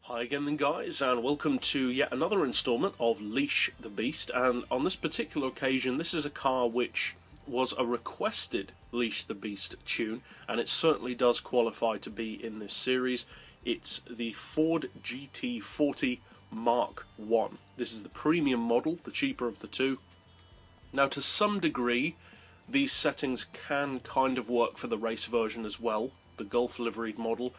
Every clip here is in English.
Hi again then guys, and welcome to yet another instalment of Leash the Beast. And on this particular occasion, this is a car which was a requested Leash the Beast tune, and it certainly does qualify to be in this series. It's the Ford GT40 Mk1. This is the premium model, the cheaper of the two. Now to some degree, these settings can kind of work for the race version as well, the Gulf liveried model,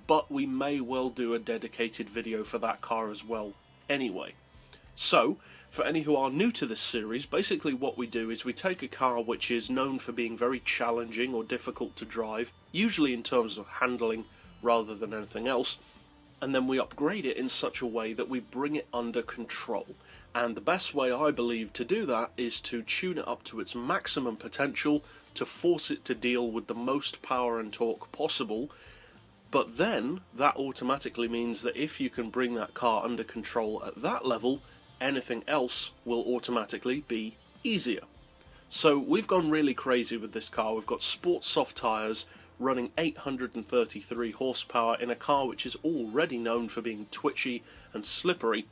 but we may well do a dedicated video for that car as well anyway. So, for any who are new to this series, basically what we do is we take a car which is known for being very challenging or difficult to drive, usually in terms of handling rather than anything else, and then we upgrade it in such a way that we bring it under control. And the best way I believe to do that is to tune it up to its maximum potential, to force it to deal with the most power and torque possible. But then that automatically means that if you can bring that car under control at that level, anything else will automatically be easier. So we've gone really crazy with this car. We've got sports soft tyres running 833 horsepower in a car which is already known for being twitchy and slippery,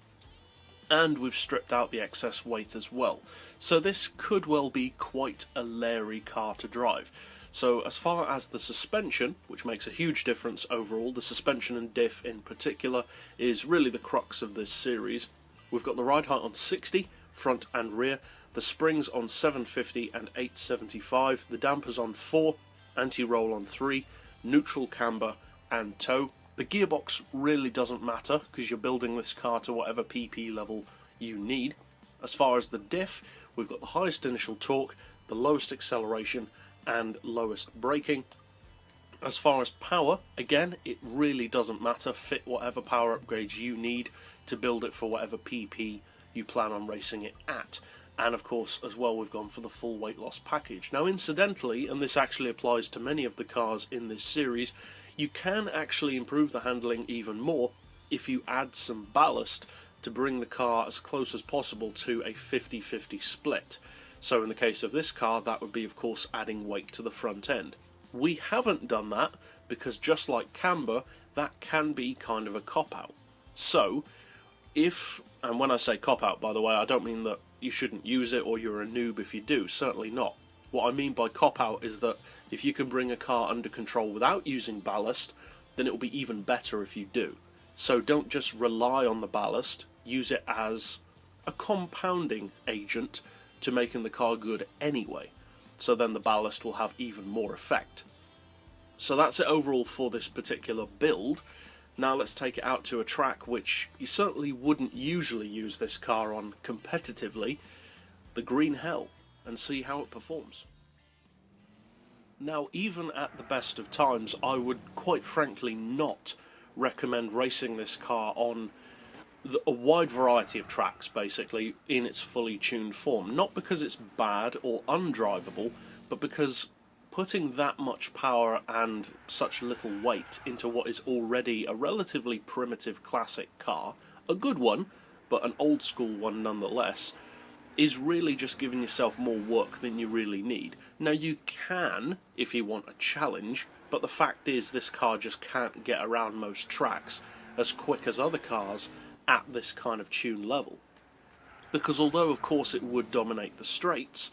and we've stripped out the excess weight as well. So this could well be quite a leery car to drive. So as far as the suspension, which makes a huge difference overall, the suspension and diff in particular is really the crux of this series. We've got the ride height on 60, front and rear, the springs on 750 and 875, the dampers on 4, anti-roll on 3, neutral camber and tow. The gearbox really doesn't matter because you're building this car to whatever PP level you need. As far as the diff, we've got the highest initial torque, the lowest acceleration and lowest braking. As far as power, again, it really doesn't matter. Fit whatever power upgrades you need to build it for whatever PP you plan on racing it at. And of course, as well, we've gone for the full weight loss package. Now incidentally, and this actually applies to many of the cars in this series, you can actually improve the handling even more if you add some ballast to bring the car as close as possible to a 50-50 split. So in the case of this car, that would be of course adding weight to the front end. We haven't done that because just like camber, that can be kind of a cop-out. So if, and when I say cop-out by the way, I don't mean that you shouldn't use it or you're a noob if you do, certainly not. What I mean by cop-out is that if you can bring a car under control without using ballast, then it will be even better if you do. So don't just rely on the ballast, use it as a compounding agent to making the car good anyway. So then the ballast will have even more effect. So that's it overall for this particular build. Now let's take it out to a track which you certainly wouldn't usually use this car on competitively, the Green Hell, and see how it performs. Now even at the best of times, I would quite frankly not recommend racing this car on a wide variety of tracks basically in its fully tuned form. Not because it's bad or undrivable, but because putting that much power and such little weight into what is already a relatively primitive classic car, a good one, but an old school one nonetheless, is really just giving yourself more work than you really need. Now you can, if you want a challenge, but the fact is this car just can't get around most tracks as quick as other cars at this kind of tune level. Because although of course it would dominate the straights,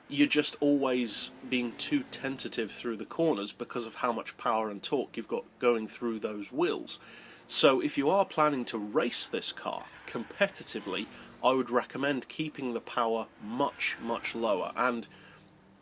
you're just always being too tentative through the corners because of how much power and torque you've got going through those wheels. So if you are planning to race this car competitively, I would recommend keeping the power much, much lower, and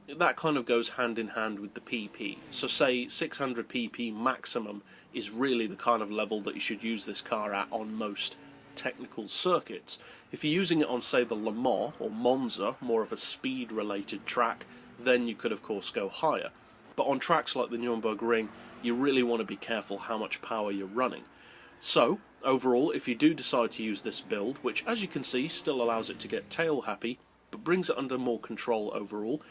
that kind of goes hand in hand with the PP. So say 600 PP maximum is really the kind of level that you should use this car at on most technical circuits. If you're using it on say the Le Mans or Monza, more of a speed related track, then you could of course go higher. But on tracks like the Nürburgring, you really want to be careful how much power you're running. So overall, if you do decide to use this build, which as you can see still allows it to get tail happy but brings it under more control overall,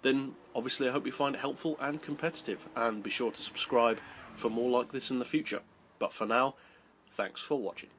then obviously I hope you find it helpful and competitive, and be sure to subscribe for more like this in the future. But for now, thanks for watching.